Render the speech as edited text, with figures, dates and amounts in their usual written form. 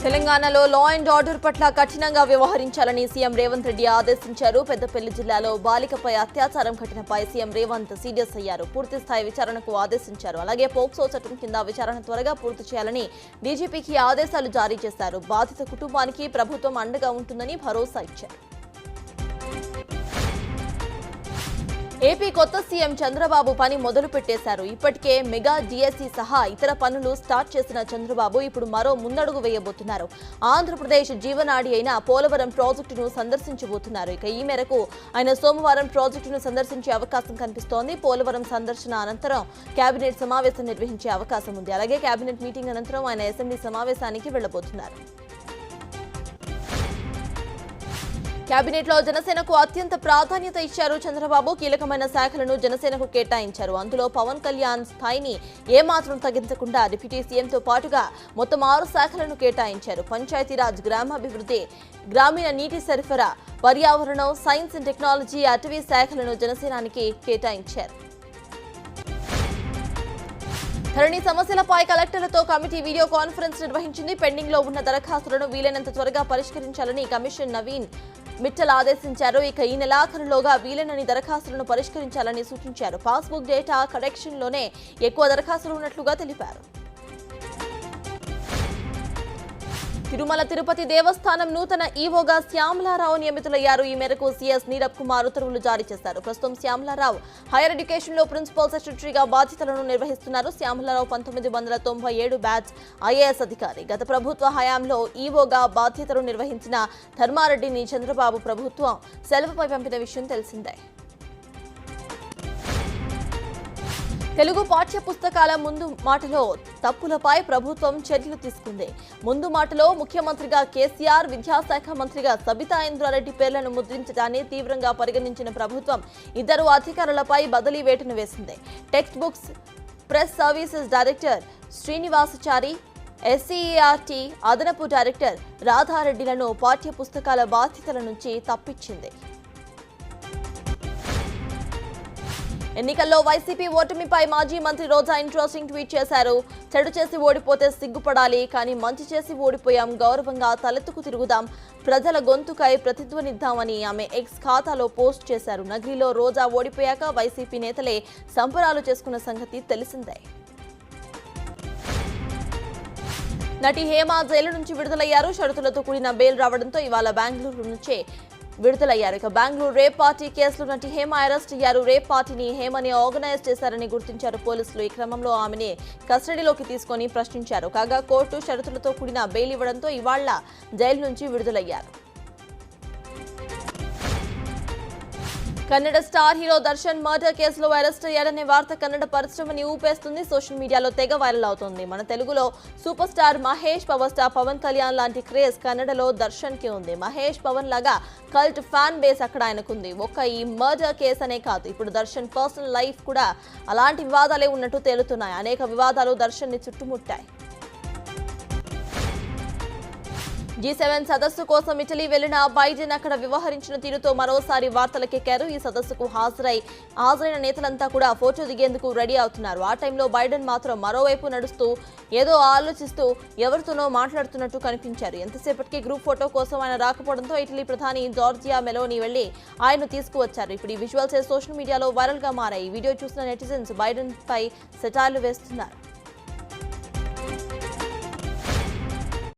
తెలంగాణలో law and order పట్ల కఠినంగా వ్యవహరించాలని సీఎం రేవంత్ రెడ్డి ఆదేశించారు. పెద్దపల్లి జిల్లాలో బాలికపై అత్యాచారం ఘటనపై సీఎం రేవంత్ సీరియస్ అయ్యారు. పూర్తి స్థాయి విచారణకు ఆదేశించారు. అలాగే పోక్సో చట్టం కింద విచారణ త్వరగా పూర్తి చేయాలని డీజీపీకి ఆదేశాలు జారీ చేశారు. బాధిత కుటుంబానికి ప్రభుత్వం అండగా ఉంటుందని భరోసా ఇచ్చారు. ఏపీ కొత్త సీఎం చంద్రబాబు పని మొదలు పెట్టేశారు. ఇప్పటికే మెగా డిఎస్సి సహా ఇతర పనులు స్టార్ట్ చేసిన చంద్రబాబు ఇప్పుడు మరో ముందడుగు వేయబోతున్నారు. ఆంధ్రప్రదేశ్ జీవనాడి అయిన పోలవరం ప్రాజెక్టును సందర్శించబోతున్నారు. ఇక ఈ మేరకు ఆయన సోమవారం ప్రాజెక్టును సందర్శించే అవకాశం కనిపిస్తోంది. పోలవరం సందర్శన అనంతరం కేబినెట్ సమావేశం నిర్వహించే అవకాశం ఉంది. అలాగే కేబినెట్ మీటింగ్ అనంతరం ఆయన అసెంబ్లీ సమావేశానికి వెళ్లబోతున్నారు. కేబినెట్ లో జనసేనకు అత్యంత ప్రాధాన్యత ఇచ్చారు చంద్రబాబు. కీలకమైన శాఖలను జనసేనకు కేటాయించారు. అందులో పవన్ కళ్యాణ్ స్థాయిని ఏమాత్రం తగ్గించకుండా డిప్యూటీ సీఎంతో పాటుగా మొత్తం 6 శాఖలను కేటాయించారు. పంచాయతీరాజ్, గ్రామాభివృద్ధి, గ్రామీణ నీటి సరఫరా, పర్యావరణం, సైన్స్ అండ్ టెక్నాలజీ, అటవీ శాఖలను జనసేనానికి కేటాయించారు. ధరణి సమస్యలపై కలెక్టర్లతో కమిటీ వీడియో కాన్ఫరెన్స్ నిర్వహించింది. పెండింగ్ లో ఉన్న దరఖాస్తులను వీలైనంత త్వరగా పరిష్కరించాలని కమిషన్ నవీన్ మిట్టల్ ఆదేశించారు. ఇక ఈ నెలాఖరులోగా వీలైనన్ని దరఖాస్తులను పరిష్కరించాలని సూచించారు. పాస్బుక్ డేటా కరెక్షన్ లోనే ఎక్కువ దరఖాస్తులు ఉన్నట్లుగా తెలిపారు. తిరుమల తిరుపతి దేవస్థానం నూతన ఈవోగా శ్యామలారావు నియమితులయ్యారు. ఈ మేరకు సీఎస్ నీరబ్ కుమార్ ఉత్తర్వులు జారీ చేశారు. ప్రస్తుతం శ్యామలారావు హైయర్ ఎడ్యుకేషన్ లో ప్రిన్సిపల్ సెక్రటరీగా బాధ్యతలను నిర్వహిస్తున్నారు. శ్యామలారావు 1997 బ్యాచ్ ఐఏఎస్ అధికారి. గత ప్రభుత్వ హయాంలో ఈవోగా బాధ్యతలు నిర్వహించిన ధర్మారెడ్డిని చంద్రబాబు ప్రభుత్వం సెలవుపై పంపిన విషయం తెలిసిందే. తెలుగు పాఠ్య పుస్తకాల ముందు మాటలో తప్పులపై ప్రభుత్వం చర్యలు తీసుకుంది. ముందు మాటలో ముఖ్యమంత్రిగా కేసీఆర్, విద్యాశాఖ మంత్రిగా సబితా ఇంద్రారెడ్డి పేర్లను ముద్రించడాన్ని తీవ్రంగా పరిగణించిన ప్రభుత్వం 2 అధికారులపై బదిలీ వేటును వేసింది. Text books press services director Srinivasachari, SCERT అదనపు డైరెక్టర్ రాధారెడ్డిలను పాఠ్య పుస్తకాల బాధ్యతల నుంచి తప్పించింది. ఎన్నికల్లో వైసీపీ ఓటమిపై మాజీ మంత్రి రోజా ఇంట్రెస్టింగ్ ట్వీట్ చేశారు. చెడు చేసి ఓడిపోతే సిగ్గుపడాలి, కానీ మంచి చేసి ఓడిపోయాం, గౌరవంగా తలెత్తుకు తిరుగుదాం, ప్రజల గొంతుకై ప్రతిధ్వనిద్దామని ఆమె ఎక్స్ ఖాతాలో పోస్ట్ చేశారు. నగరిలో రోజా ఓడిపోయాక వైసీపీ నేతలే సంబరాలు చేసుకున్న సంగతి తెలిసిందే. నటి హేమ జైలు నుంచి విడుదలయ్యారు. షరతులతో కూడిన బెయిల్ రావడంతో ఇవాళ బెంగళూరు నుంచే విడుదలయ్యారు. ఇక బెంగళూరు రేప్ పార్టీ కేసులో నటి హేమ అరెస్ట్ అయ్యారు. రేప్ పార్టీని హేమని ఆర్గనైజ్ చేశారని గుర్తించారు పోలీసులు. ఈ క్రమంలో ఆమెని కస్టడీలోకి తీసుకొని ప్రశ్నించారు. కాగా కోర్టు షరతులతో కూడిన బెయిల్ ఇవ్వడంతో ఇవాళ జైలు నుంచి విడుదలయ్యారు. Kannada star hero Darshan murder కేసులో అరెస్ట్ అయ్యాడనే వార్త కన్నడ పరిశ్రమని ఊపేస్తుంది. సోషల్ మీడియాలో తెగ వైరల్ అవుతుంది. మన తెలుగులో super star Mahesh, power star Pawan Kalyan లాంటి క్రేజ్ కన్నడలో దర్శన్ కి ఉంది. మహేష్, పవన్ లాగా కల్ట్ ఫ్యాన్ బేస్ అక్కడ ఆయనకుంది. ఒక్క ఈ మర్డర్ కేసు అనే కాదు, ఇప్పుడు దర్శన్ పర్సనల్ లైఫ్ కూడా అలాంటి వివాదాలే ఉన్నట్టు తేలుతున్నాయి. అనేక వివాదాలు దర్శన్ ని చుట్టుముట్టాయి. G7 సదస్సు కోసం ఇటలీ వెళ్లిన బైడెన్ అక్కడ వ్యవహరించిన తీరుతో మరోసారి వార్తలకెక్కారు. ఈ సదస్సుకు హాజరైన నేతలంతా కూడా ఫోటో దిగేందుకు రెడీ అవుతున్నారు. ఆ టైంలో బైడెన్ మాత్రం మరోవైపు నడుస్తూ ఏదో ఆలోచిస్తూ ఎవరితోనో మాట్లాడుతున్నట్టు కనిపించారు. ఎంతసేపటికి గ్రూప్ ఫోటో కోసం ఆయన రాకపోవడంతో ఇటలీ ప్రధాని జార్జియా మెలోని వెళ్లి ఆయన్ను తీసుకువచ్చారు. ఇప్పుడు ఈ విజువల్స్ సోషల్ మీడియాలో వైరల్ గా మారాయి. ఈ వీడియో చూసిన నెటిజన్స్ బైడెన్ పై సెటైర్లు వేస్తున్నారు.